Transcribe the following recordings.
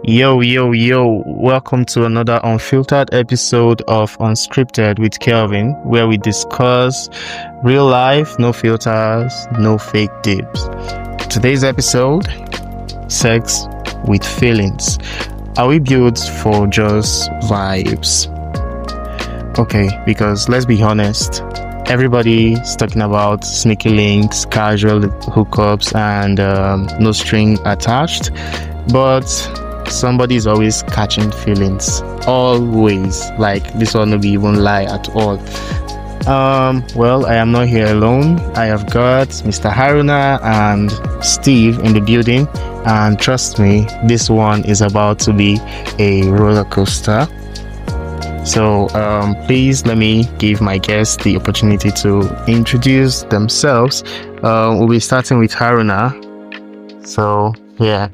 Yo, yo, yo, welcome to another unfiltered episode of Unscripted with Kelvin, where we discuss real life, no filters, no fake tips. Today's episode, sex with feelings. Are we built for just vibes? Okay, because let's be honest, everybody's talking about sneaky links, casual hookups, and no string attached, but somebody's always catching feelings. Always. Like, this one will be even lie at all. Well, I am not here alone. I have got Mr. Haruna and Steve in the building, and trust me, this one is about to be a roller coaster. So please let me give my guests the opportunity to introduce themselves. We'll be starting with Haruna. So yeah.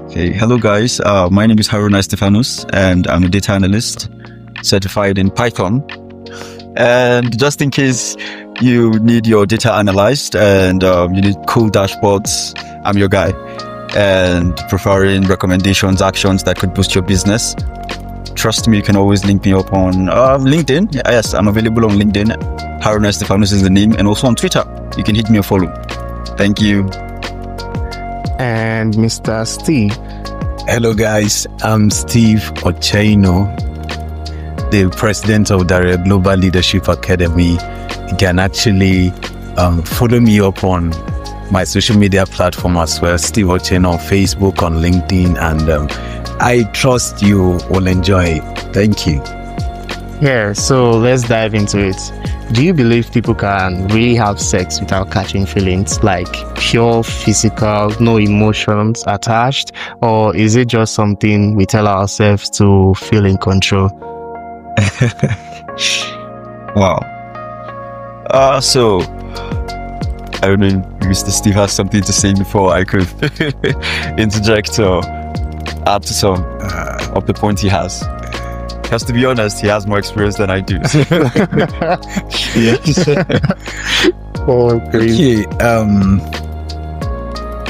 Okay, hello guys. My name is Haruna Stefanus, and I'm a data analyst certified in Python. And just in case you need your data analyzed and you need cool dashboards, I'm your guy. And preferring recommendations, actions that could boost your business. Trust me, you can always link me up on LinkedIn. Yes, I'm available on LinkedIn. Haruna Stefanus is the name, and also on Twitter. You can hit me a follow. Thank you. And Mr. Steve. Hello guys, I'm Steve Ochaino, the president of the Global Leadership Academy. You can actually follow me up on my social media platform as well, Steve Ochaino on Facebook, on LinkedIn, and I trust you will enjoy it. Thank you. Yeah, so let's dive into it. Do you believe people can really have sex without catching feelings, like pure physical, no emotions attached, or is it just something we tell ourselves to feel in control? Wow. So I don't know if Mr. Steve has something to say before I could interject or add to some of the points he has. Because to be honest, he has more experience than I do. Okay.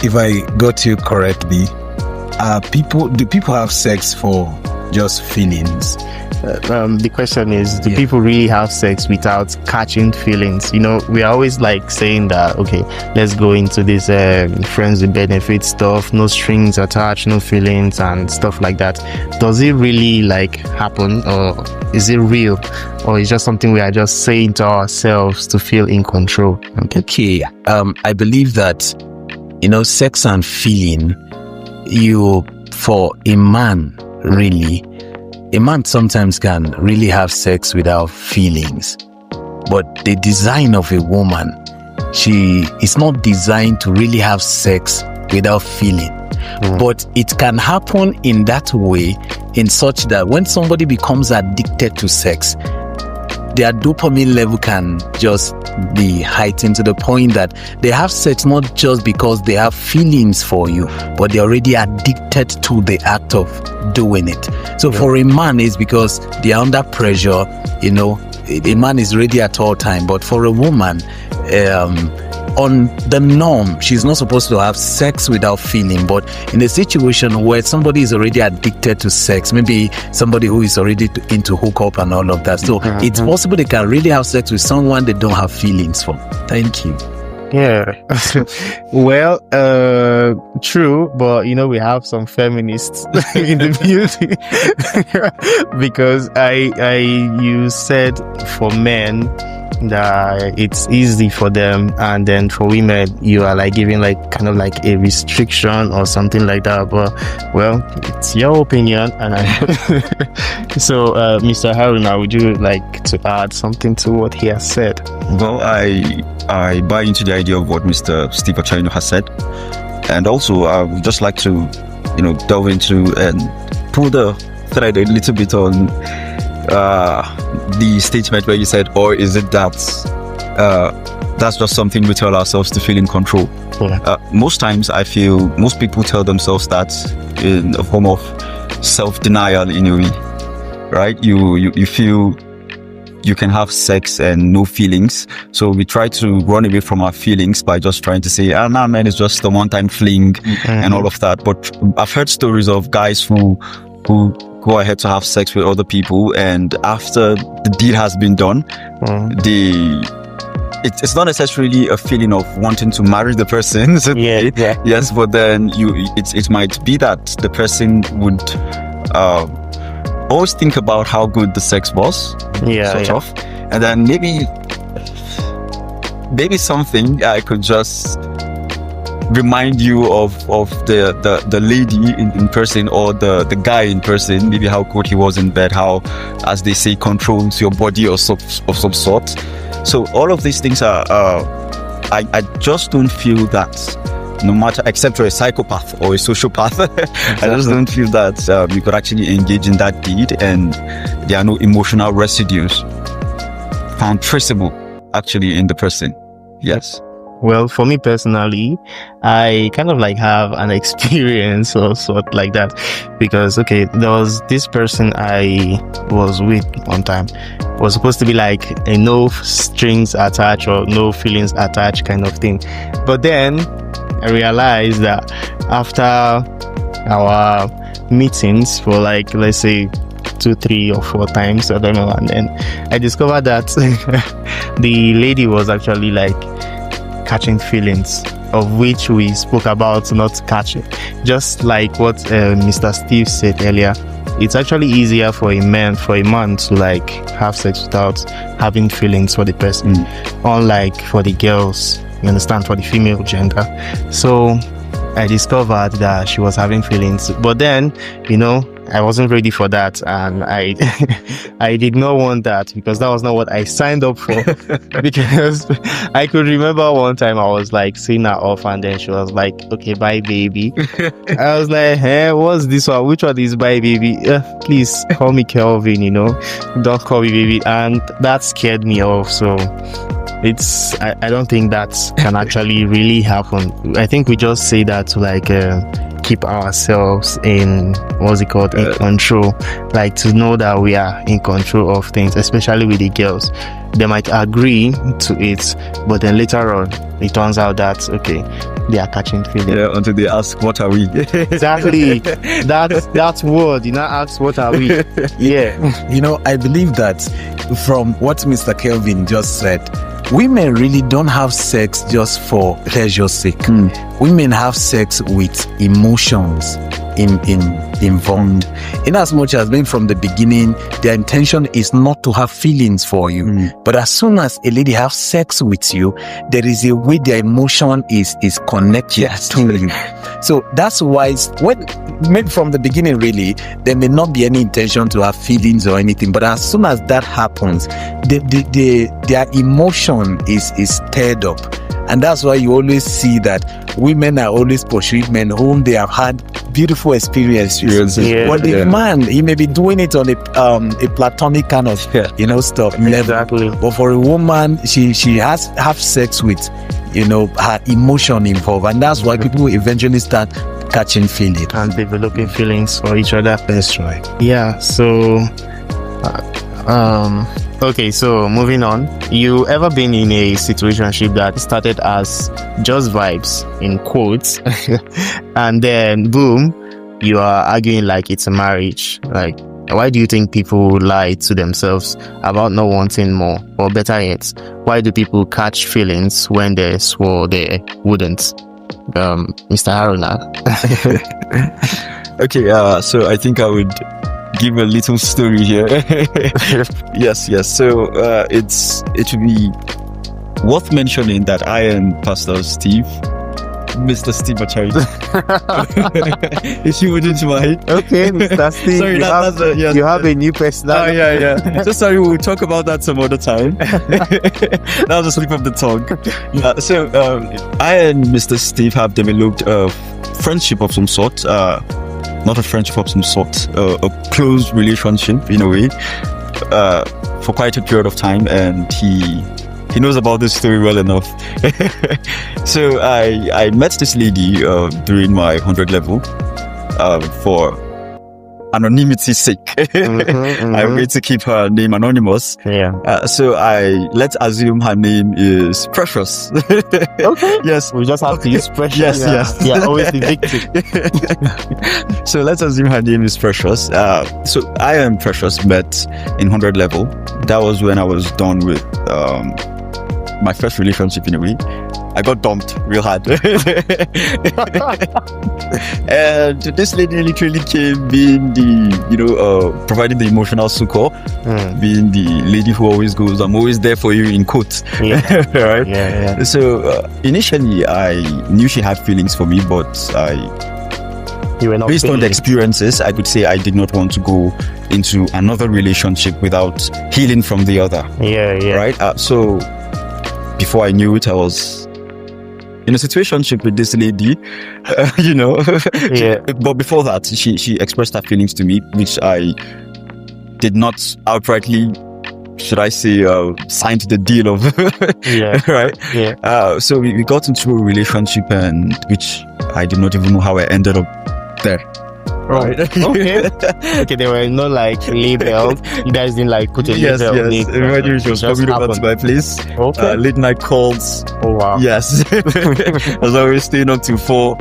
If I got you correctly, do people have sex for just feelings? The question is, do people really have sex without catching feelings? You know, we are always like saying that, okay, let's go into this friends with benefits stuff, no strings attached, no feelings and stuff like that. Does it really like happen, or is it real, or is just something we are just saying to ourselves to feel in control? Okay. I believe that, sex and feeling, for a man, really, a man sometimes can really have sex without feelings, but the design of a woman, she is not designed to really have sex without feeling. But it can happen in that way, in such that when somebody becomes addicted to sex, their dopamine level can just be heightened to the point that they have sex not just because they have feelings for you, but they're already addicted to the act of doing it. So for a man, it's because they are under pressure. A man is ready at all time, but for a woman, on the norm, she's not supposed to have sex without feeling. But in a situation where somebody is already addicted to sex, maybe somebody who is already into hookup and all of that, so it's possible they can really have sex with someone they don't have feelings for. Thank you. Yeah. Well, true, but we have some feminists in the building because you said for men that it's easy for them, and then for women you are like giving like kind of like a restriction or something like that. But well, it's your opinion, and so Mr. Haruna, would you like to add something to what he has said? Well, I buy into the idea of what Mr. Steve Ochaino has said, and also I would just like to delve into and pull the thread a little bit on the statement where you said, or is it that that's just something we tell ourselves to feel in control? Most times I feel most people tell themselves that in a form of self-denial in a way, right? You feel you can have sex and no feelings. So we try to run away from our feelings by just trying to say, nah, man, it's just a one-time fling and all of that. But I've heard stories of guys who go ahead to have sex with other people, and after the deed has been done, it's not necessarily a feeling of wanting to marry the person. Yes, but then it might be that the person would always think about how good the sex was, sort of, and then maybe something I could just remind you of the lady in person, or the guy in person, maybe how good he was in bed, how, as they say, controls your body or of some sort. So all of these things are I just don't feel that, no matter, except you're a psychopath or a sociopath, I just don't feel that you could actually engage in that deed and there are no emotional residues found traceable actually in the person. Yes. Well, for me personally, I kind of like have an experience or sort like that, because there was this person I was with one time. It was supposed to be like a no strings attached or no feelings attached kind of thing. But then I realized that after our meetings for like, let's say 2, 3 or 4 times, I don't know, and then I discovered that the lady was actually like catching feelings, of which we spoke about not catching. Just like what Mr. Steve said earlier, it's actually easier for a man to like have sex without having feelings for the person, unlike for the girls, you understand, for the female gender. So I discovered that she was having feelings, but then, I wasn't ready for that, and I did not want that, because that was not what I signed up for. Because I could remember one time I was like seeing her off, and then she was like, okay, bye baby. I was like, hey, what's this one? Which one is bye baby? Please call me Kelvin, don't call me baby. And that scared me off. So I don't think that can actually really happen. I think we just say that to like keep ourselves in in control, like to know that we are in control of things, especially with the girls. They might agree to it, but then later on it turns out that they are catching feelings. Until they ask, what are we? Exactly. That word, ask, what are we? I believe that from what Mr. Kelvin just said, women really don't have sex just for pleasure's sake. Women have sex with emotions involved. In as much as being from the beginning, their intention is not to have feelings for you. But as soon as a lady has sex with you, there is a way their emotion is connected to you. So that's why maybe from the beginning, really, there may not be any intention to have feelings or anything. But as soon as that happens, their emotion is stirred up. And that's why you always see that women are always pursuing men whom they have had beautiful experiences. But the man, he may be doing it on a platonic kind of stuff. Exactly. But for a woman, she has have sex with her emotion involved, and that's why people eventually start catching feelings and developing feelings for each other. That's right. Yeah. So so moving on, you ever been in a situationship that started as just vibes in quotes and then boom, you are arguing like it's a marriage? Like, why do you think people lie to themselves about not wanting more? Or better yet, why do people catch feelings when they swore they wouldn't? Mr. Haruna. So I think I would give a little story here. Yes. So it would be worth mentioning that I and Pastor Steve, Mr. Steve Achari, if you wouldn't mind. Okay, Mr. Steve. Sorry, you have a new personality. Yeah. So sorry, we'll talk about that some other time. That was a slip of the tongue. So I and Mr. Steve have developed a friendship of some sort. Not a friendship of some sort, a close relationship in a way, for quite a period of time, and he knows about this story well enough. So I met this lady during my 100 level for anonymity sake, I'm going to keep her name anonymous. Yeah. So let's assume her name is Precious. Okay. Yes. We just have to use Precious. Yes. Yeah, always the victim. So let's assume her name is Precious. So I and Precious met in 100 level. That was when I was done with my first relationship in a way. I got dumped real hard. And this lady literally came being the, providing the emotional succor, being the lady who always goes, I'm always there for you in quotes. Yeah. Right? Yeah. So initially I knew she had feelings for me, but based on the experiences, I could say I did not want to go into another relationship without healing from the other. Yeah. Right? So before I knew it, I was in a situationship with this lady, Yeah. But before that, she expressed her feelings to me, which I did not outrightly, should I say, signed the deal of. Yeah. Right? Yeah. So we got into a relationship, and which I did not even know how I ended up there. Right. Okay, there were no like labels. You guys didn't like put a label on it. Everybody was coming over to my place. Okay. Late night calls. Oh wow. Yes. I was always staying up till 4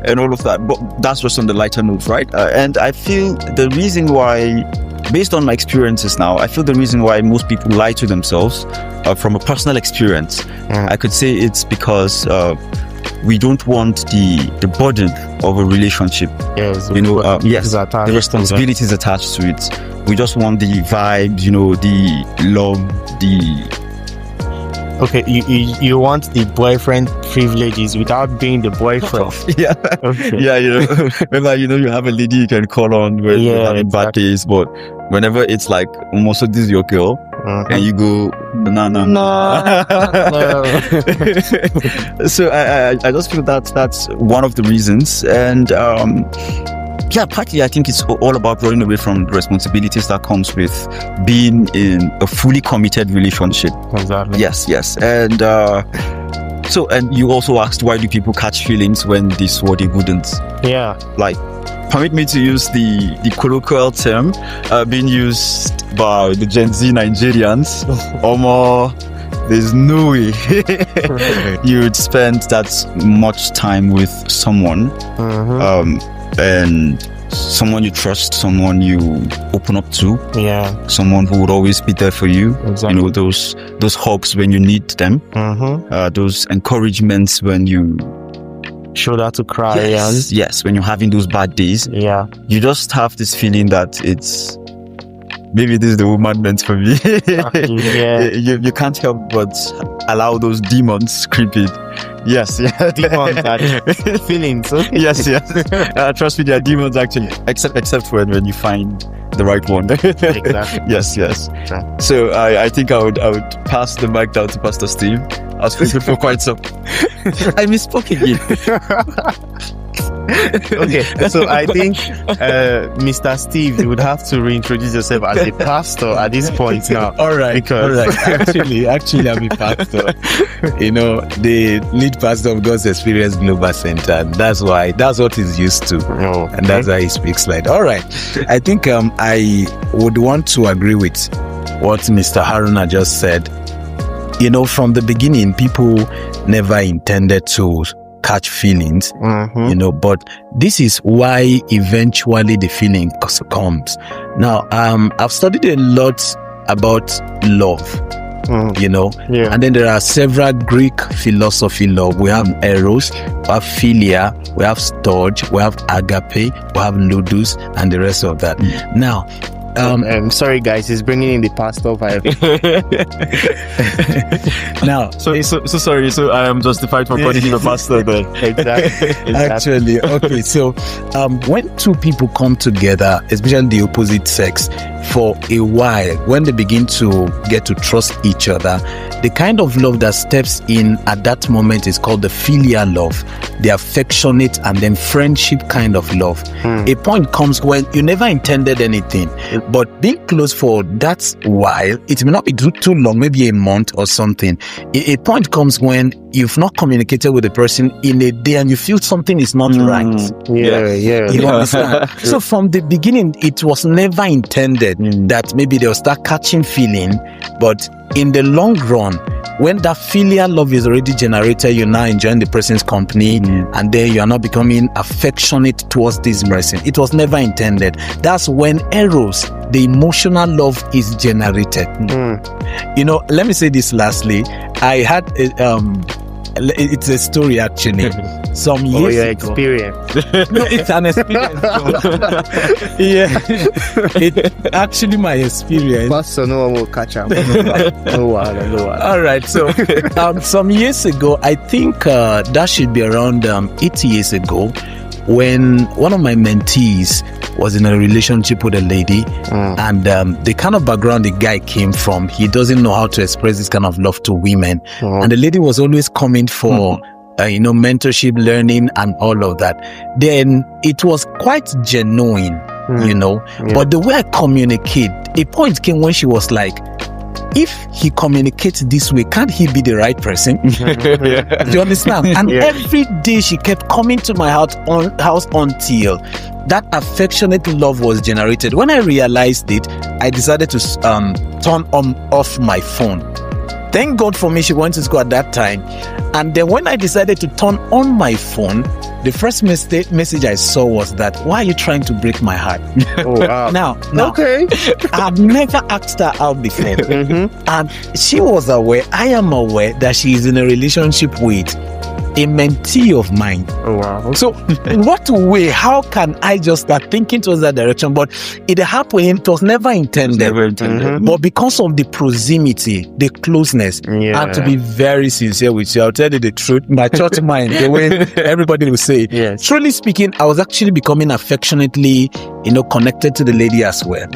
and all of that. But that's just on the lighter note, right? And I feel the reason why, based on my experiences now, I feel the reason why most people lie to themselves from a personal experience. I could say it's because we don't want the burden of a relationship. Yes. The responsibilities attached to it. We just want the vibes, the love, Okay, you want the boyfriend privileges without being the boyfriend. Yeah. Okay. Yeah, remember, you have a lady you can call on when you're having bad days, but whenever it's like, almost this is your girl, and you go, no. So I just feel that's one of the reasons. And partly I think it's all about running away from the responsibilities that comes with being in a fully committed relationship. Exactly. Yes. And and you also asked, why do people catch feelings when they swore they wouldn't? Yeah. Like, permit me to use the colloquial term being used by the Gen Z Nigerians. There's no way you'd spend that much time with someone, and someone you trust, someone you open up to, someone who would always be there for you. Exactly. Those hugs when you need them, those encouragements when you shoulder to cry. Yes, when you're having those bad days. Yeah. You just have this feeling that it's maybe this is the woman meant for me. You can't help but allow those demons creep in. Yes. Demons are feelings. Okay. Yes. Trust me, they are demons actually. Except when you find the right one. Exactly. Yes. So I think I would pass the mic down to Pastor Steve. I was speaking for quite some. I misspoke again. Okay, so I think Mr. Steve, you would have to reintroduce yourself as a pastor at this point now. All right. Actually, I'm a pastor. The lead pastor of God's Experience Global Center. And that's what he's used to. And that's why he speaks like. All right. I think I would want to agree with what Mr. Haruna just said. From the beginning, people never intended to catch feelings, but this is why eventually the feeling comes. Now, I've studied a lot about love, and then there are several Greek philosophy love. We have eros, we have philia, we have storge, we have agape, we have ludus, and the rest of that. Now, I'm sorry guys, he's bringing in the pastor vibe. Now, so sorry. So I am justified for calling him a pastor then. Exactly. Actually, okay. So, when two people come together, especially the opposite sex, for a while, when they begin to get to trust each other, the kind of love that steps in at that moment is called the filial love, the affectionate and then friendship kind of love. A point comes when you never intended anything, But being close for that while, it may not be too long, maybe a month or something. A point comes when you've not communicated with the person in a day and you feel something is not right. You understand? So from the beginning, it was never intended that maybe they'll start catching feeling, but in the long run, when that filial love is already generated, you're now enjoying the person's company, and then you are not becoming affectionate towards this person. It was never intended. That's when eros, the emotional love, is generated. You know, let me say this lastly. I had it's a story actually. Some years your ago. experience. No, it's an experience. It's actually my experience. So no one will catch up. No one. All right. So some years ago, I think that should be around 8 years ago, when one of my mentees was in a relationship with a lady, and the kind of background the guy came from, he doesn't know how to express this kind of love to women, and the lady was always coming for mentorship, learning, and all of that. Then it was quite genuine, but the way I communicate, a point came when she was like, if he communicates this way, can't he be the right person? Do you understand? And every day she kept coming to my house until that affectionate love was generated. When I realized it, I decided to turn off my phone. Thank God for me, she went to school at that time. And then when I decided to turn on my phone, the first message I saw was that, why are you trying to break my heart? Oh, wow. Now, okay. I've never asked her out before. And she was aware, I am aware that she is in a relationship with a mentee of mine. Oh, wow. So, in what way, how can I just start thinking towards that direction? But it happened, it was never intended. But because of the proximity, the closeness, and to be very sincere with you, I'll tell you the truth, my church mind, the way everybody will say, truly speaking, I was actually becoming affectionately, connected to the lady as well.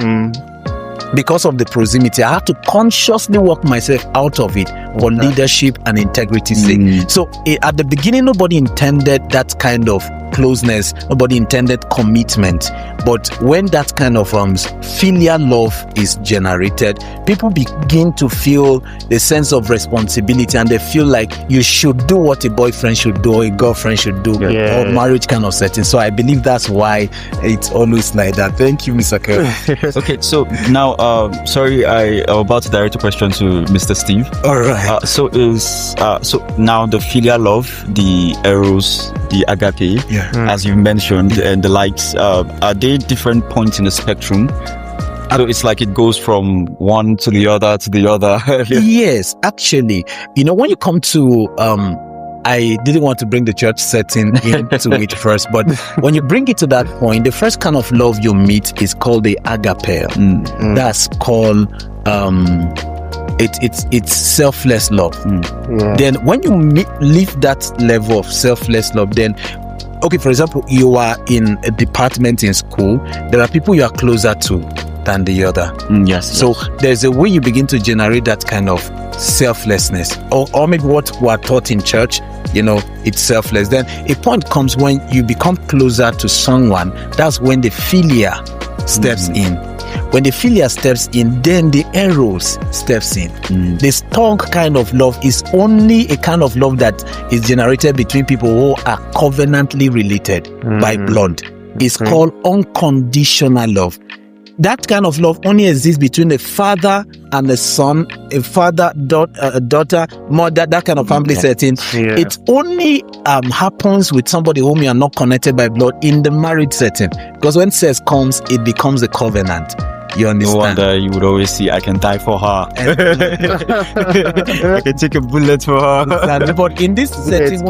Because of the proximity, I had to consciously work myself out of it for leadership and integrity's sake. So at the beginning, nobody intended that kind of closeness, nobody intended commitment. But when that kind of filial love is generated, people begin to feel the sense of responsibility, and they feel like you should do what a boyfriend should do, or a girlfriend should do, or marriage kind of setting. So I believe that's why it's always like that. Thank you, Mr. Kelvin. Okay, so now, sorry, I'm about to direct a question to Mr. Steve. All right. So now the filial love, the eros, the agape, as you mentioned, and the likes, are they different points in the spectrum? So it's like it goes from one to the other to the other. Yes, actually, when you come to I didn't want to bring the church setting into it first, but when you bring it to that point, the first kind of love you meet is called the agape. That's called it's selfless love. Then when you leave that level of selfless love, then okay, for example, you are in a department in school, there are people you are closer to than the other. So there's a way you begin to generate that kind of selflessness, or maybe what we are taught in church, it's selfless. Then a point comes when you become closer to someone, that's when the philia steps in. When the philia steps in, then the eros steps in. The strong kind of love is only a kind of love that is generated between people who are covenantly related by blood. It's called unconditional love. That kind of love only exists between a father and a son, a father, daughter, mother, that kind of family setting. It only happens with somebody whom you are not connected by blood in the marriage setting. Because when sex comes, it becomes a covenant. You understand? No wonder you would always see, I can die for her. I can take a bullet for her. But in this setting,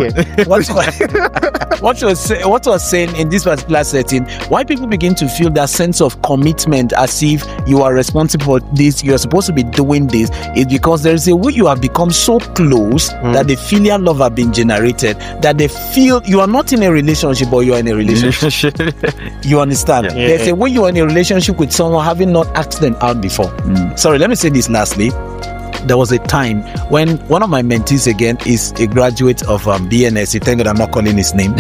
what was saying in this particular setting, why people begin to feel that sense of commitment as if you are responsible for this, you are supposed to be doing this, is because there is a way you have become so close that the filial love have been generated, that they feel you are not in a relationship, but you are in a relationship. You understand? There's a way you are in a relationship with someone having not asked them out before. Sorry, let me say this lastly. There was a time when one of my mentees, again, is a graduate of BNS. Thank God I'm not calling his name.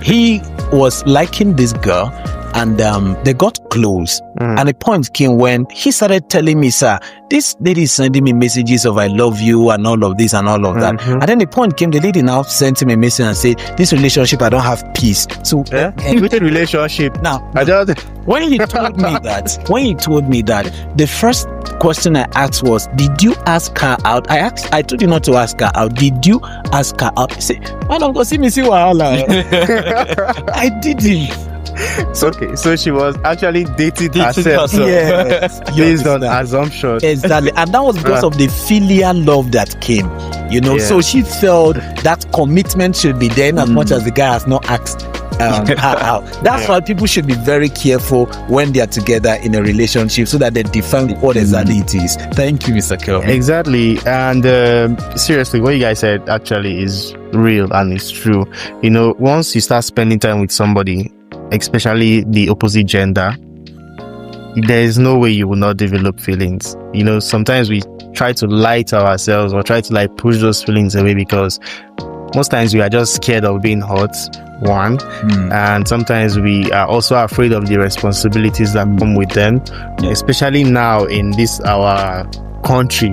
He was liking this girl, and they got close. And a point came when he started telling me, sir, this lady is sending me messages of I love you and all of this and all of that. And then the point came, the lady now sent him a message and said, this relationship, I don't have peace. So which relationship? now, I just when he told me that, the first question I asked was, did you ask her out? I told you not to ask her out. Did you ask her out? He said, why don't go see me see wahala? I didn't. Okay, so she was actually dating herself. Yes. Based on assumptions. Exactly. And that was because of the filial love that came. So she felt that commitment should be there as much as the guy has not asked her out. That's why people should be very careful when they are together in a relationship so that they define what exactly it is. Thank you, Mr. Kelvin. Exactly. And seriously, what you guys said actually is real and it's true. Once you start spending time with somebody, especially the opposite gender, there is no way you will not develop feelings. Sometimes we try to lie to ourselves or try to push those feelings away because most times we are just scared of being hurt, one, and sometimes we are also afraid of the responsibilities that come with them, especially now in this our country.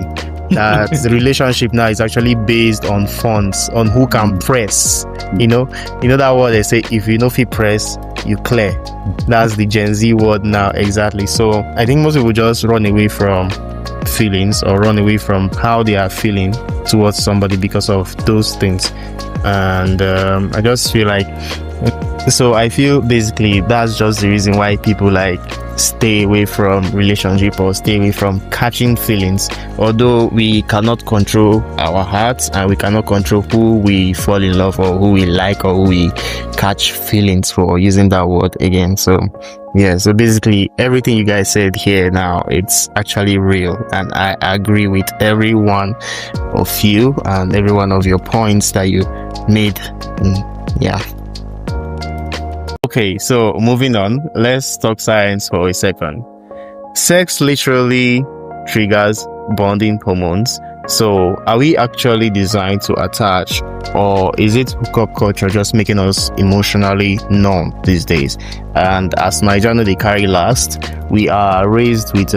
The relationship now is actually based on funds, on who can press. You know that word they say, if you know if you press, you clear. That's the Gen Z word now, exactly. So I think most people just run away from feelings or run away from how they are feeling towards somebody because of those things. And I just feel I feel basically that's just the reason why people stay away from relationship or stay away from catching feelings. Although we cannot control our hearts and we cannot control who we fall in love or who we like or who we catch feelings for, using that word again. So basically everything you guys said here now, it's actually real, and I agree with every one of you and every one of your points that you made. Okay, so moving on, let's talk science for a second. Sex literally triggers bonding hormones. So are we actually designed to attach, or is it hookup culture just making us emotionally numb these days? And as Nigerians, they carry last, we are raised with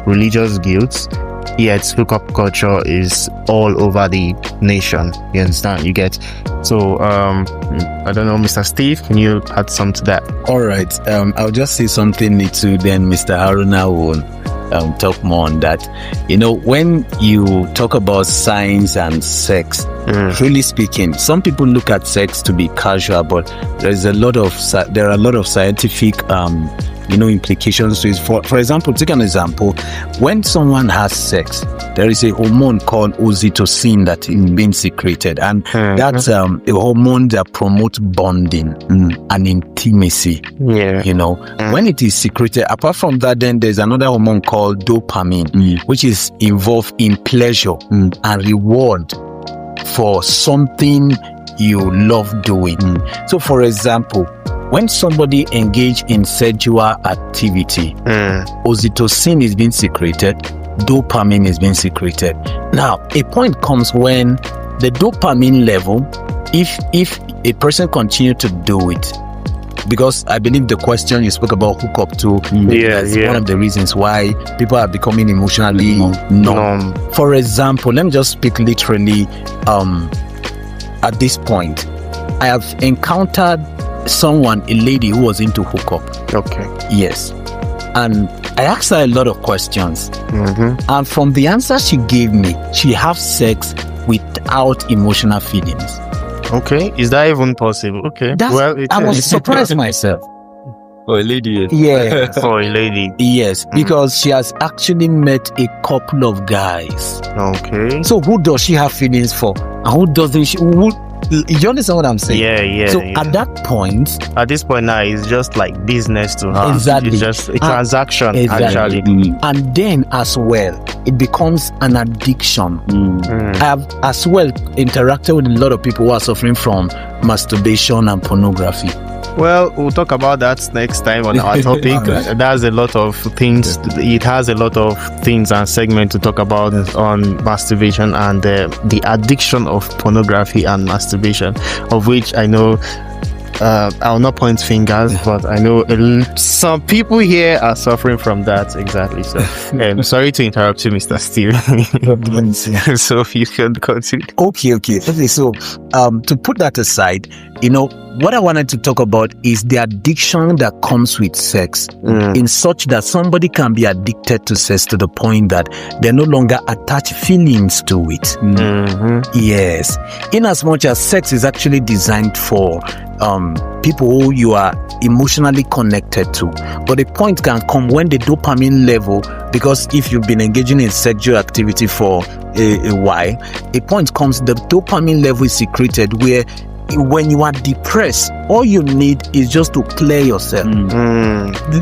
religious guilt, yet hookup culture is all over the nation. You understand? You get? So I don't know, Mr. Steve, can you add some to that? All right. I'll just say something little, then Mr. Haruna will talk more on that. When you talk about science and sex, really speaking, some people look at sex to be casual, but there are a lot of scientific implications to it. For example, take an example. When someone has sex, there is a hormone called oxytocin that is being secreted, and that's a hormone that promotes bonding and intimacy. When it is secreted, apart from that, then there's another hormone called dopamine, which is involved in pleasure and reward for something you love doing. So for example, when somebody engage in sexual activity, oxytocin is being secreted, dopamine is being secreted. Now, a point comes when the dopamine level, if a person continue to do it, because I believe the question you spoke about hookup too, is one of the reasons why people are becoming emotionally numb. For example, let me just speak literally. At this point, I have encountered a lady who was into hookup. Okay. Yes. And I asked her a lot of questions. And from the answer she gave me, she has sex without emotional feelings. Okay. Is that even possible? Okay. I was surprised myself. For a lady, yes. For a lady. Yes, because she has actually met a couple of guys. Okay. So who does she have feelings for? And who doesn't she? You understand what I'm saying? Yeah. So at this point now, it's just like business to her. Exactly. It's just a transaction, actually. And then as well, it becomes an addiction. I have as well interacted with a lot of people who are suffering from masturbation and pornography. Well, we'll talk about that next time on our topic. There's a lot of things. It has a lot of things and segments to talk about on masturbation and the addiction of pornography and masturbation, of which I know I'll not point fingers, but I know some people here are suffering from that exactly. So, sorry to interrupt you, Mr. Steve. So you can continue. Okay. So, to put that aside, what I wanted to talk about is the addiction that comes with sex, in such that somebody can be addicted to sex to the point that they no longer attach feelings to it. Yes, in as much as sex is actually designed for people who you are emotionally connected to, but a point can come when the dopamine level, because if you've been engaging in sexual activity for a while, a point comes, the dopamine level is secreted where when you are depressed, all you need is just to clear yourself.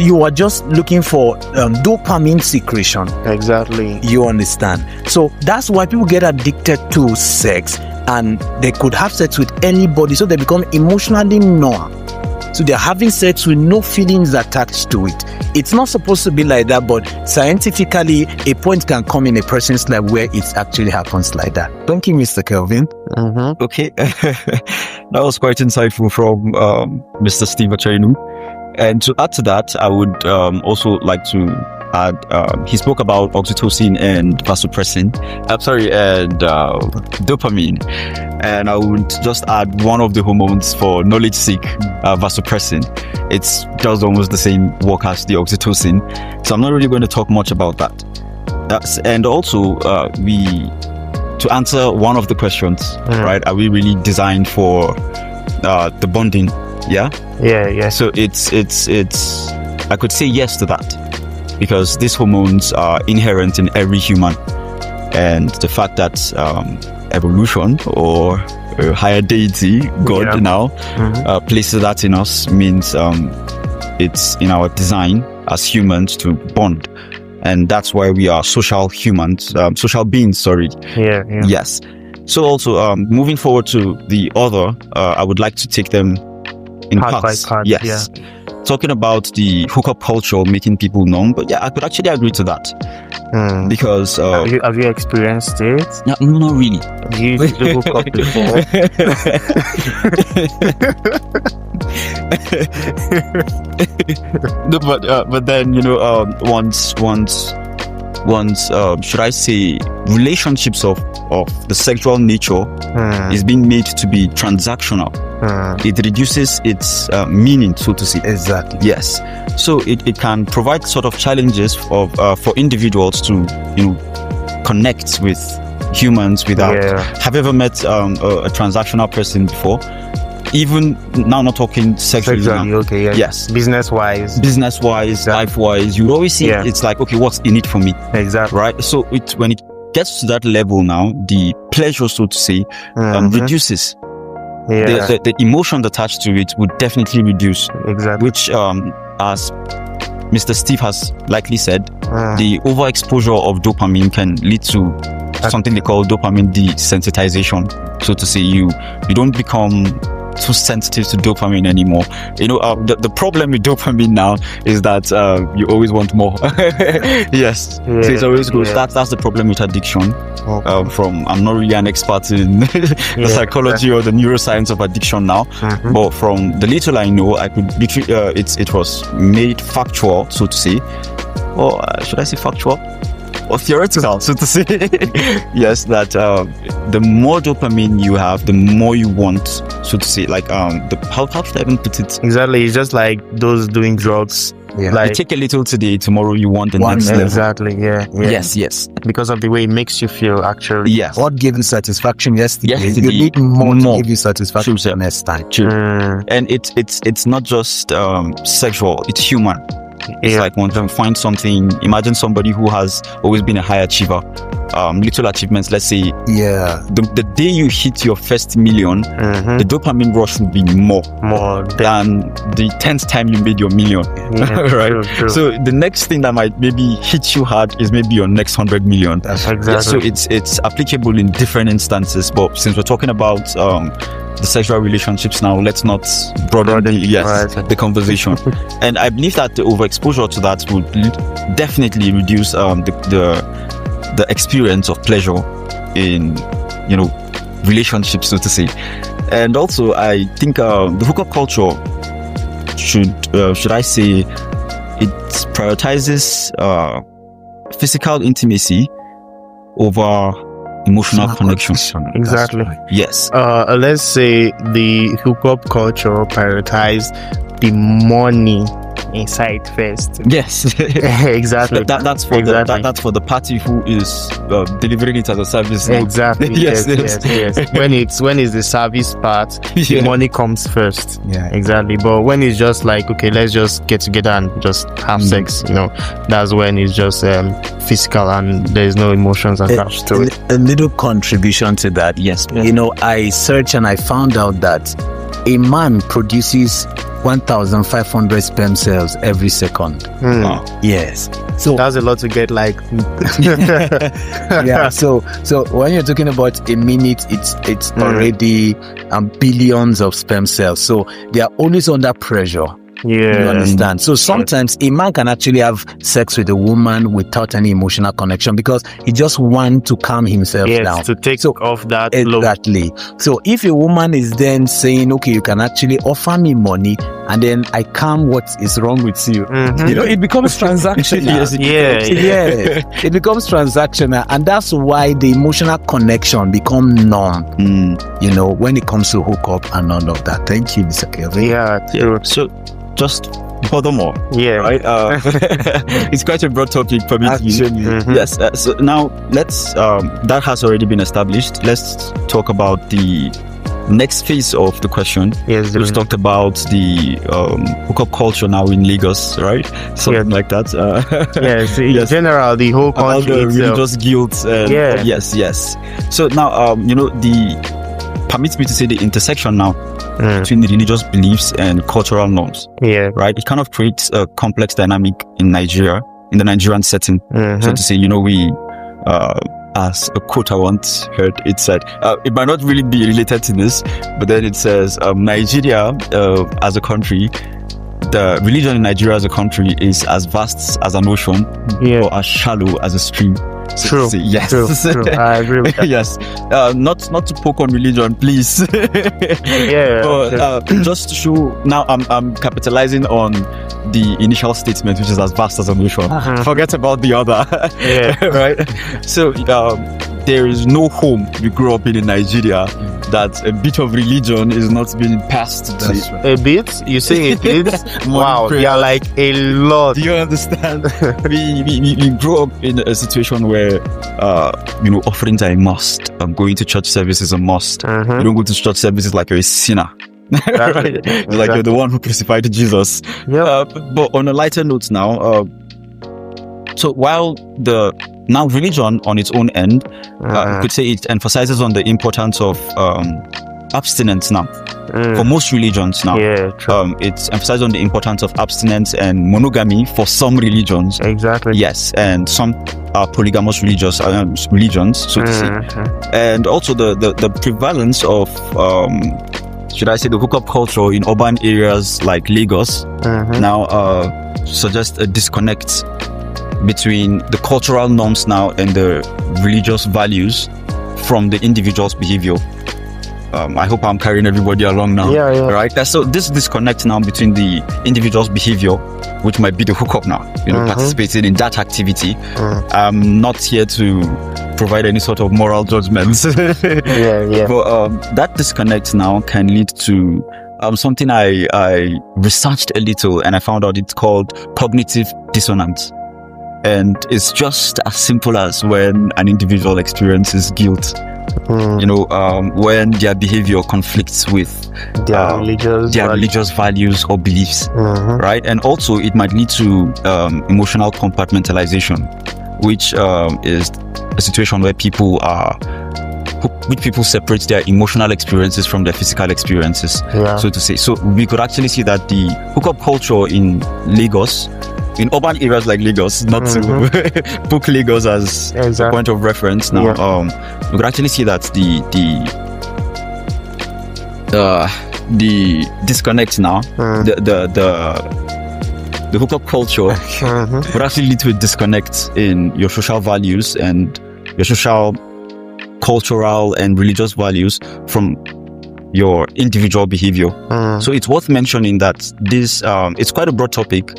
You are just looking for dopamine secretion. Exactly. You understand? So that's why people get addicted to sex, and they could have sex with anybody, so they become emotionally numb. So they're having sex with no feelings attached to it. It's not supposed to be like that, but scientifically, a point can come in a person's life where it actually happens like that. Thank you, Mr. Kelvin. Okay. That was quite insightful from Mr. Steve Achenu. And to add to that, I would also like to add, he spoke about oxytocin and vasopressin. And dopamine. And I would just add one of the hormones for knowledge seek, vasopressin. It's does almost the same work as the oxytocin. So I'm not really going to talk much about that. And also, to answer one of the questions, right? Are we really designed for the bonding? Yeah. So it's I could say yes to that, because these hormones are inherent in every human, and the fact that evolution or a higher deity, God now, places that in us means it's in our design as humans to bond. And that's why we are social humans, social beings, sorry. Yes. So also, moving forward to the other, I would like to take them in Part parts. by part, Yes. Talking about the hookup culture making people numb, but yeah, I could actually agree to that. Because... have you experienced it? No, not really. Have you used the hookup before? No, but then once should I say relationships of the sexual nature is being made to be transactional, it reduces its meaning, so to say. Exactly. Yes. So it can provide sort of challenges for individuals to connect with humans without. Have you ever met a transactional person before? Even now, not talking sexually. Okay, yeah. Yes. Business wise, life wise, you always see it's like, okay, what's in it for me? Exactly. Right. So when it gets to that level now, the pleasure, so to say, reduces. The emotion attached to it would definitely reduce. Exactly. Which, as Mr. Steve has likely said, the overexposure of dopamine can lead to something they call dopamine desensitization. So to say, you don't become too sensitive to dopamine anymore. The problem with dopamine now is that you always want more. Yes. So it always goes. That's the problem with addiction. I'm not really an expert in the psychology or the neuroscience of addiction now, but from the little I know, I could literally it was made factual, so to say, or should I say factual or theoretical, so to say. Yes, that the more dopamine you have, the more you want, so to say. Like how should I even put it? Exactly. It's just like those doing drugs. Like you take a little today, tomorrow you want the next level. Exactly. Yes. Because of the way it makes you feel, actually. Yes. What gave you satisfaction yesterday? You need more to give you satisfaction next time. True. And it's not just sexual, it's human. It's like when you find something, imagine somebody who has always been a high achiever, little achievements, let's say, the day you hit your first million, the dopamine rush will be more than the 10th time you made your million. Right? True. So the next thing that might maybe hit you hard is maybe your next 100 million. Exactly. So it's applicable in different instances, but since we're talking about the sexual relationships now, let's not broaden the conversation. And I believe that the overexposure to that would definitely reduce the experience of pleasure in relationships, so to say. And also, I think the hookup culture should I say, it prioritizes physical intimacy over emotional connection. Exactly. Yes. Let's say the hookup culture prioritized the money inside first. Yes. Exactly. That's for that's for the party who is delivering it as a service. Exactly. Yes. When it's the service part, the money comes first. Yeah. Exactly. But when it's just like, okay, let's just get together and just have sex, that's when it's just physical and there's no emotions attached to it. A little contribution to that. Yes. I searched and I found out that a man produces 1,500 sperm cells every second. Wow. Yes. So that's a lot to get like. yeah. So when you're talking about a minute, it's already billions of sperm cells. So they are always under pressure. Yeah. You understand? So sometimes a man can actually have sex with a woman without any emotional connection because he just wants to calm himself down. To take off that load. Exactly. So if a woman is then saying, okay, you can actually offer me money and then I calm what is wrong with you, it becomes transactional. Yes, It becomes transactional, and that's why the emotional connection become numb. When it comes to hookup and all of that. Thank you, Mr. Kelvin. Yeah, true. So just furthermore, right? It's quite a broad topic for me. Yes. So now let's that has already been established. Let's talk about the next phase of the question. Yes, we've talked about the hookup culture now in Lagos, right? Something like that. Yes, in general, the whole country all the itself. religious guilt. Yes. So now, permits me to say the intersection now between the religious beliefs and cultural norms. Yeah. Right. It kind of creates a complex dynamic in Nigeria, in the Nigerian setting. So to say, we. As a quote I once heard, it said, it might not really be related to this, but then it says, Nigeria as a country, the religion in Nigeria as a country is as vast as an ocean or as shallow as a stream. So true. Yes. True. I agree with that. Yes. Not to poke on religion, please. But just to show, now I'm capitalizing on the initial statement, which is as vast as an ocean. Forget about the other. Right? So there is no home you grow up in Nigeria that a bit of religion is not being passed to. A bit? You saying a bit? Wow, yeah, like a lot. Do you understand? we grew up in a situation where offerings are a must. Going to church service is a must. You don't go to church services like you're a sinner. Like you're the one who crucified Jesus. But on a lighter note now, so while the religion on its own end, you could say it emphasizes on the importance of abstinence now. For most religions now, it's emphasized on the importance of abstinence and monogamy for some religions. Exactly. Yes, and some are polygamous religions, so to say. And also the prevalence of should I say the hookup culture in urban areas like Lagos now suggests a disconnect between the cultural norms now and the religious values from the individual's behavior. I hope I'm carrying everybody along now. Right? So this disconnect now between the individual's behavior, which might be the hookup now, participating in that activity. I'm not here to provide any sort of moral judgments. But that disconnect now can lead to something I researched a little, and I found out it's called cognitive dissonance. And it's just as simple as when an individual experiences guilt. When their behavior conflicts with their religious values or beliefs, right? And also it might lead to emotional compartmentalization, which is a situation where people separate their emotional experiences from their physical experiences, so to say. So we could actually see that the hookup culture in Lagos, in urban areas like Lagos, not to book Lagos as a point of reference now, we could actually see that the disconnect now, the hookup culture would actually lead to a disconnect in your social values and your social cultural and religious values from your individual behavior. So it's worth mentioning that this it's quite a broad topic,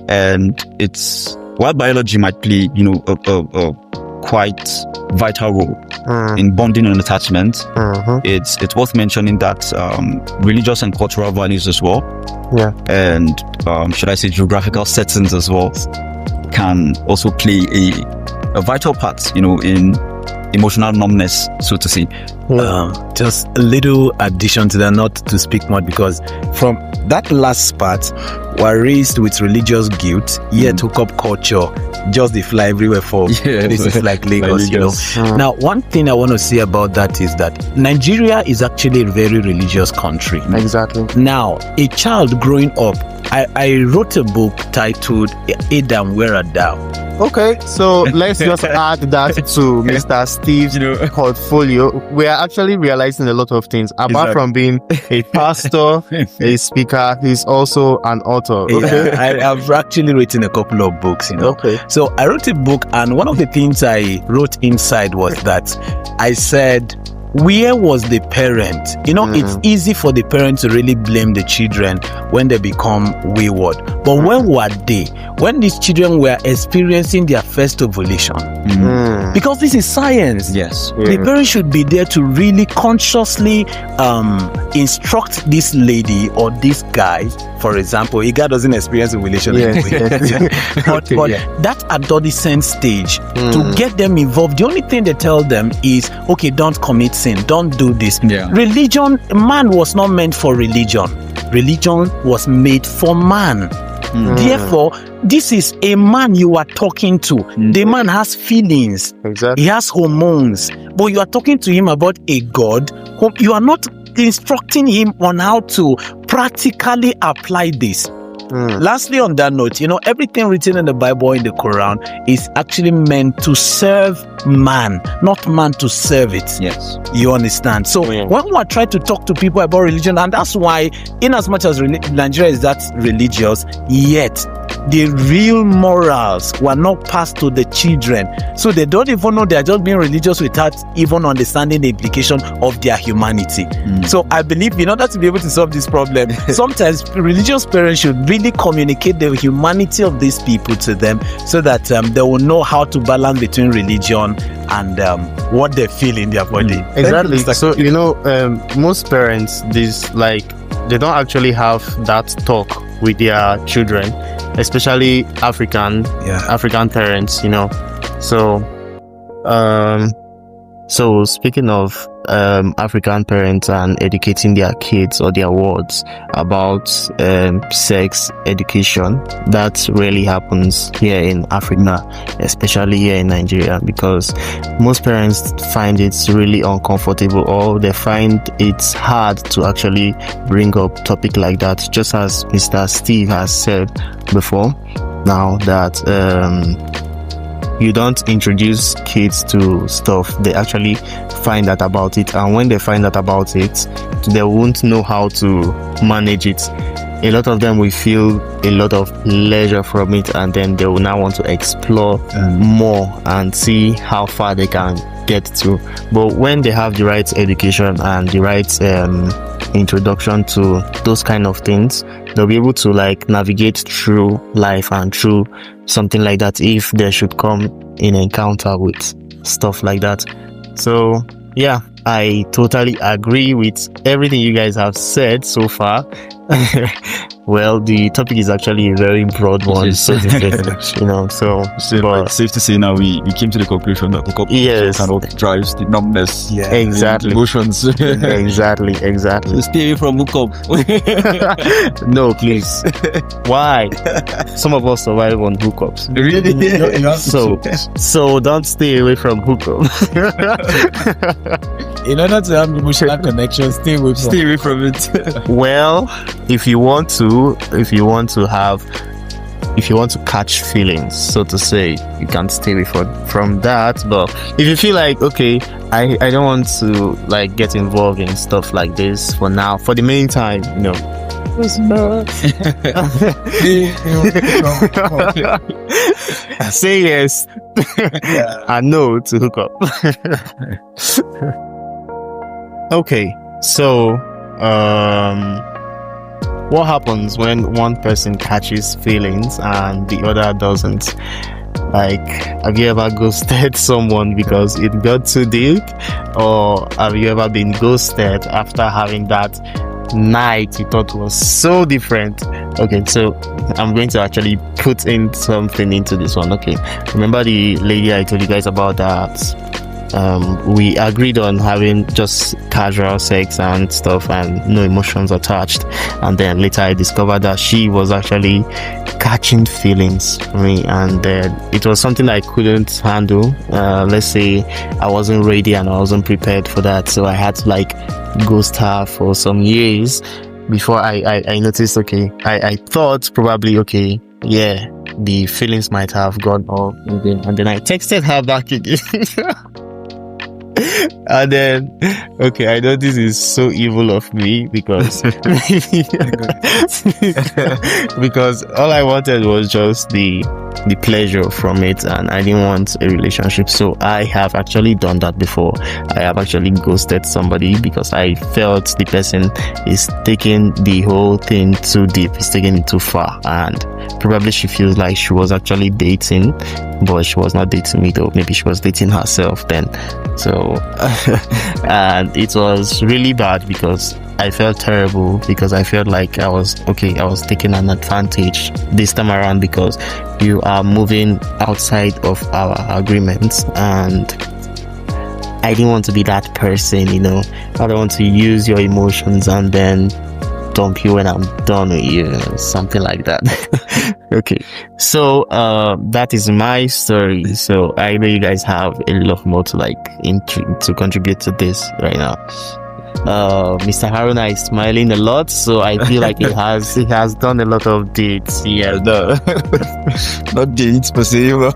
and it's while biology might play, you know, a quite vital role in bonding and attachment. It's worth mentioning that religious and cultural values as well, and should I say geographical settings as well, can also play a vital part, you know, in emotional numbness, so to say. Just a little addition to that, not to speak much, because from that last part, we're raised with religious guilt, yet hookup culture just they fly everywhere for places like Lagos, you know. Now, one thing I want to say about that is that Nigeria is actually a very religious country. Exactly. Now, a child growing up, I wrote a book titled Adam Where Thou. Okay, so let's just add that to Mr. Steve's portfolio. We are actually realizing a lot of things. Apart from being a pastor, a speaker, he's also an author. Okay? I've actually written a couple of books, you know. Okay. So I wrote a book, and one of the things I wrote inside was that I said, where was the parent? You know, it's easy for the parent to really blame the children when they become wayward. But when were they? When these children were experiencing their first ovulation. Because this is science. Yes. The parent should be there to really consciously instruct this lady or this guy. For example, a guy doesn't experience ovulation anyway. But that adolescent stage, to get them involved, the only thing they tell them is, okay, don't commit sin, don't do this. Religion, man was not meant for religion. Religion was made for man. Therefore, this is a man you are talking to. The man has feelings. Exactly. He has hormones. But you are talking to him about a God whom you are not instructing him on how to practically apply this. Lastly, on that note, you know, everything written in the Bible, in the Quran, is actually meant to serve man, not man to serve it. Yes. You understand? So when we are trying to talk to people about religion, and that's why, in as much as Nigeria is that religious, yet the real morals were not passed to the children. So they don't even know they are just being religious without even understanding the implication of their humanity. So I believe in order to be able to solve this problem, sometimes religious parents should really communicate the humanity of these people to them, so that they will know how to balance between religion and what they feel in their body. Exactly. So, you know, most parents, they don't actually have that talk with their children, especially African parents, you know. So speaking of African parents and educating their kids or their wards about sex education, that really happens here in Africa, especially here in Nigeria, because most parents find it really uncomfortable, or they find it's hard to actually bring up topic like that, just as Mr. Steve has said before now, that you don't introduce kids to stuff. They actually find out about it, and when they find out about it, they won't know how to manage it. A lot of them will feel a lot of pleasure from it, and then they will now want to explore more and see how far they can get to. But when they have the right education and the right introduction to those kind of things, they'll be able to navigate through life and through something like that if they should come in encounter with stuff like that. So yeah, I totally agree with everything you guys have said so far. Well, the topic is actually a very broad one, so you know. So, but safe to say now we came to the conclusion that hookup kind of drives the numbness, exactly, emotions. exactly. Stay away from hookup. No, please. Why? Some of us survive on hookups. Really? So don't stay away from hookup. In order to have emotional connection, stay away from it. Well, if you want to catch feelings, so to say, you can stay away from that. But if you feel like, okay, I don't want to get involved in stuff like this for now, for the meantime, you know, say yes and no to hookup. Okay, so what happens when one person catches feelings and the other doesn't? Like, have you ever ghosted someone because it got too deep, or have you ever been ghosted after having that night you thought was so different? Okay, so I'm going to actually put in something into this one. Okay, remember the lady I told you guys about that we agreed on having just casual sex and stuff and no emotions attached, and then later I discovered that she was actually catching feelings for me, and it was something I couldn't handle. Let's say I wasn't ready and I wasn't prepared for that, so I had to like ghost her for some years before I noticed. Okay, I thought probably, okay, yeah, the feelings might have gone off again, and then I texted her back again. And then, okay, I know this is so evil of me because because all I wanted was just the pleasure from it, and I didn't want a relationship. So I have actually done that before. I have actually ghosted somebody because I felt the person is taking the whole thing too deep, is taking it too far, and probably she feels like she was actually dating, but she was not dating me though. Maybe she was dating herself then. So and it was really bad because I felt terrible, because I felt like I was taking an advantage this time around because you are moving outside of our agreements, and I didn't want to be that person, I don't want to use your emotions and then dump you when I'm done with you, something like that. Okay, so that is my story. So I know you guys have a lot more to contribute to this right now. Mr. Haruna is smiling a lot, so I feel like he has done a lot of dates. Yeah, No, not dates per se. Well,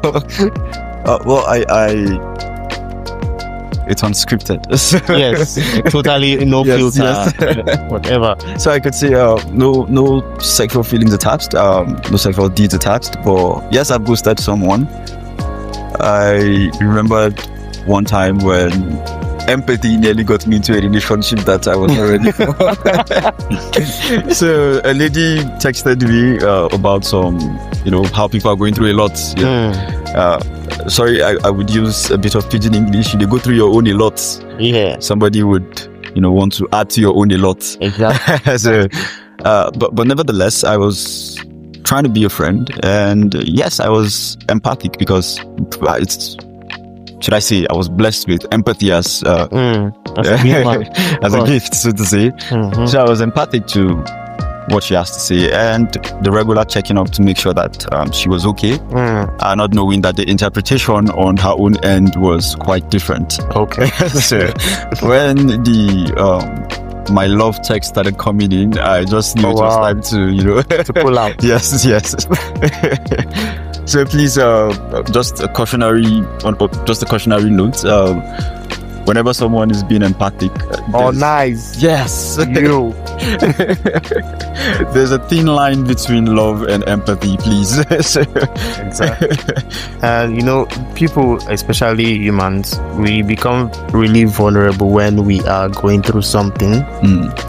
it's unscripted. Yes, totally no filter, yes. whatever. So I could say no sexual feelings attached, no sexual deeds attached. But yes, I've ghosted someone. I remembered one time when empathy nearly got me into a relationship that I was not ready for. So a lady texted me about some, how people are going through a lot. Sorry, I would use a bit of pidgin English. You go through your own a lot. Yeah. Somebody would, want to add to your own a lot. Exactly. So, but nevertheless, I was trying to be a friend, and yes, I was empathic because should I say, I was blessed with empathy as a gift, so to say. Mm-hmm. So I was empathic to what she has to say, and the regular checking up to make sure that she was okay, not knowing that the interpretation on her own end was quite different. Okay. So when my love text started coming in, I just knew it was time to, to pull out. Yes. So please, just a cautionary note. Whenever someone is being empathic, nice. Yes, You. There's a thin line between love and empathy, please. Exactly. And people, especially humans, we become really vulnerable when we are going through something,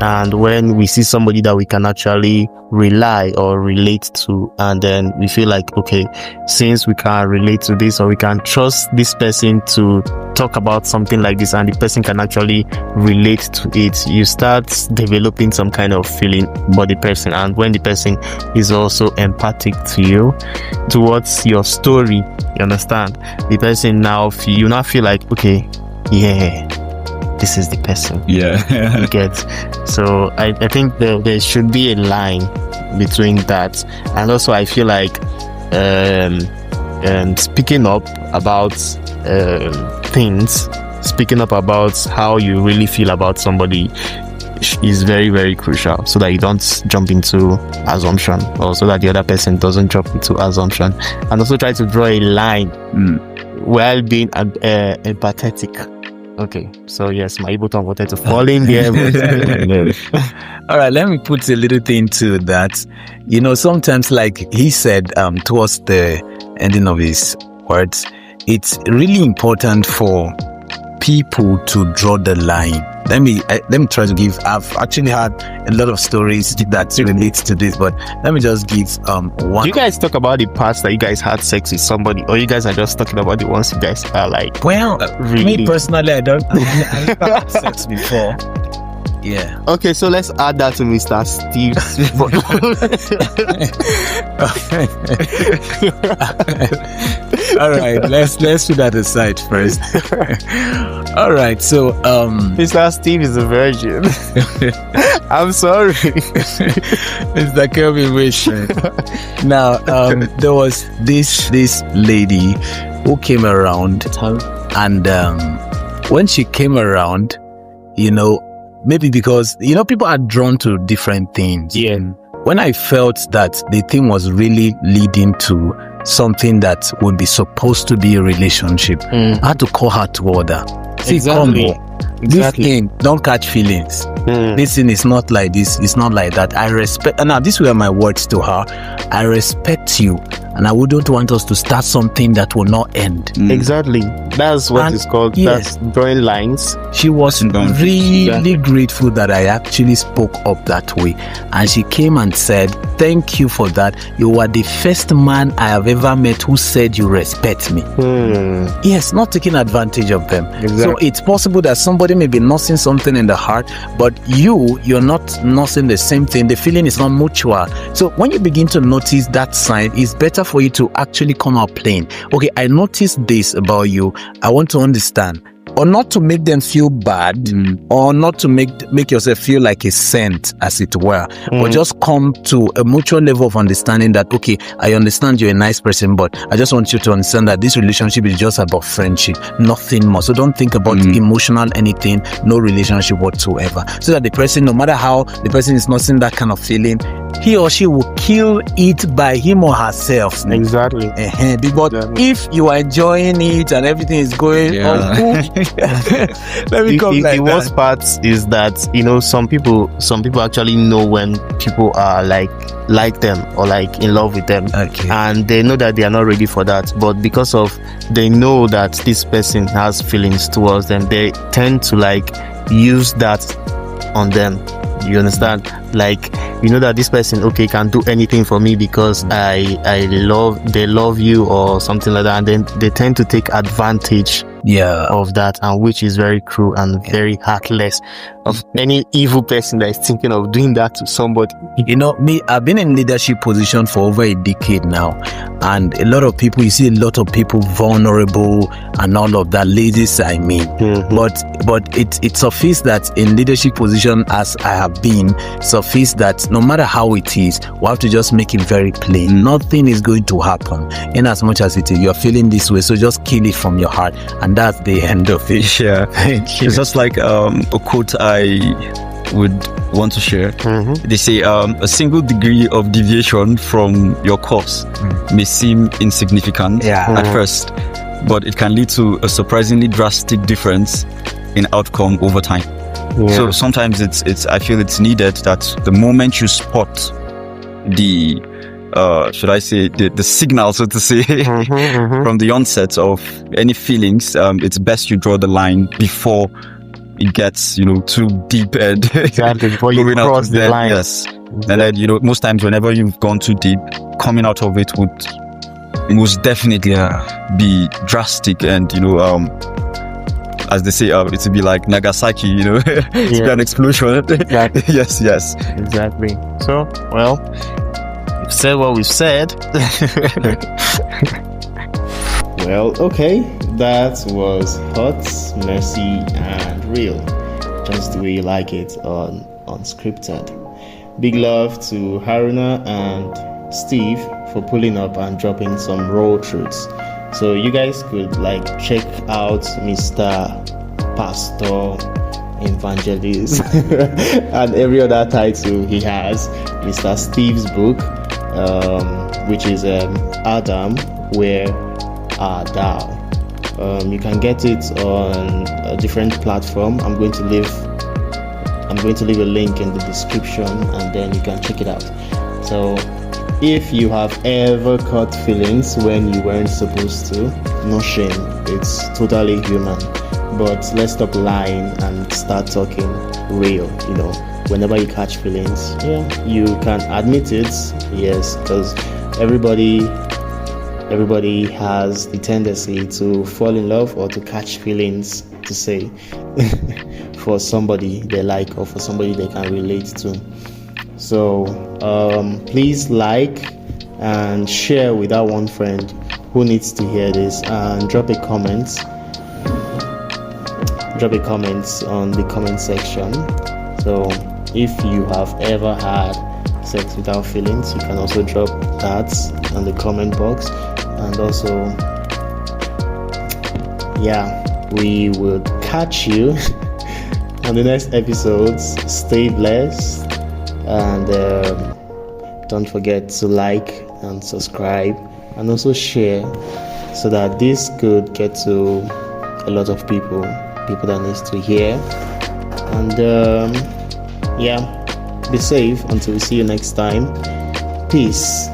and when we see somebody that we can actually rely or relate to, and then we feel like, okay, since we can relate to this, or we can trust this person to talk about something like this, and the person can actually relate to it, you start developing some kind of feeling about the person. And when the person is also empathic to you, towards your story, you understand, the person you now feel like, okay, yeah, this is the person. Yeah. You get. So I think there should be a line between that, and also I feel like speaking up about things, speaking up about how you really feel about somebody is very, very crucial, so that you don't jump into assumption, or so that the other person doesn't jump into assumption, and also try to draw a line while being empathetic. Okay, so yes, my Igbo tongue wanted to fall in there. All right, let me put a little thing to that. Sometimes, like he said towards the ending of his words, it's really important for people to draw the line. Let me try to give. I've actually had a lot of stories that relate to this, but let me just give one. Do you guys talk about the parts that you guys had sex with somebody, or you guys are just talking about the ones you guys are like? Well, really? me personally, I don't. I've had sex before. Yeah. Okay, so let's add that to Mr. Steve's. All right, let's put that aside first. All right, so Mr. Steve is a virgin. I'm sorry. Mr. Kelvin wish. Now, there was this lady who came around, and when she came around, maybe because people are drawn to different things. Yeah. When I felt that the thing was really leading to something that would be supposed to be a relationship, I had to call her to order. See, Exactly. This thing, don't catch feelings. This thing is not like this. It's not like that. I respect. And now, these were my words to her. I respect you, and I wouldn't want us to start something that will not end. Exactly. That's what it's called. Yes. That's drawing lines. She was really grateful that I actually spoke up that way, and she came and said, "Thank you for that. You are the first man I have ever met who said you respect me." Yes, not taking advantage of them. Exactly. So it's possible that somebody may be nursing something in the heart, but you're not nursing the same thing. The feeling is not mutual. So when you begin to notice that sign, it's better for you to actually come out plain. Okay, I noticed this about you. I want to understand. Or not to make them feel bad, or not to make yourself feel like a saint, as it were, but just come to a mutual level of understanding that, okay, I understand you're a nice person, but I just want you to understand that this relationship is just about friendship, nothing more. So don't think about emotional anything, no relationship whatsoever. So that the person, no matter how the person is not seeing that kind of feeling, he or she will kill it by him or herself. Exactly. But if you are enjoying it and everything is going on good, let me come like the worst part is that some people actually know when people are like them or like in love with them, and they know that they are not ready for that, but because of they know that this person has feelings towards them, they tend to use that on them. You understand? That this person can do anything for me because they love you or something like that, and then they tend to take advantage of that, and which is very cruel and very heartless of any evil person that is thinking of doing that to somebody. Me, I've been in leadership position for over a decade now, and a lot of people, you see a lot of people vulnerable and all of that, ladies I mean. But it suffices that in leadership position as I have been, suffice that no matter how it is, we have to just make it very plain. Nothing is going to happen in as much as it is. You're feeling this way, so just kill it from your heart, and that's the end of it. Yeah. It's just like a quote I would want to share. They say a single degree of deviation from your course may seem insignificant at first, but it can lead to a surprisingly drastic difference in outcome over time. So sometimes I feel it's needed that the moment you spot the should I say the signal, so to say, from the onset of any feelings, it's best you draw the line before it gets too deep and exactly before you cross the line. Yes. And then most times whenever you've gone too deep, coming out of it would most definitely be drastic, and as they say, it would be like Nagasaki, it's be an explosion. Exactly. Yes. Exactly. So, well, we've said what we've said. Well, okay, that was hot, messy, and real, just the way you like it on Unscripted. Big love to Haruna and Steve for pulling up and dropping some raw truths. So you guys could check out Mr. Pastor Evangelist and every other title he has. Mr. Steve's book, which is Adam, Where Art Thou? You can get it on a different platform. I'm going to leave a link in the description, and then you can check it out. So if you have ever caught feelings when you weren't supposed to, no shame, it's totally human. But let's stop lying and start talking real. Whenever you catch feelings, you can admit it. Yes, because everybody has the tendency to fall in love or to catch feelings, to say, for somebody they like or for somebody they can relate to. So please like and share with that one friend who needs to hear this, and drop a comment on the comment section. So if you have ever had sex without feelings, you can also drop that on the comment box. And also, we will catch you on the next episodes. Stay blessed, and don't forget to like and subscribe, and also share, so that this could get to a lot of people that needs to hear. And be safe until we see you next time. Peace.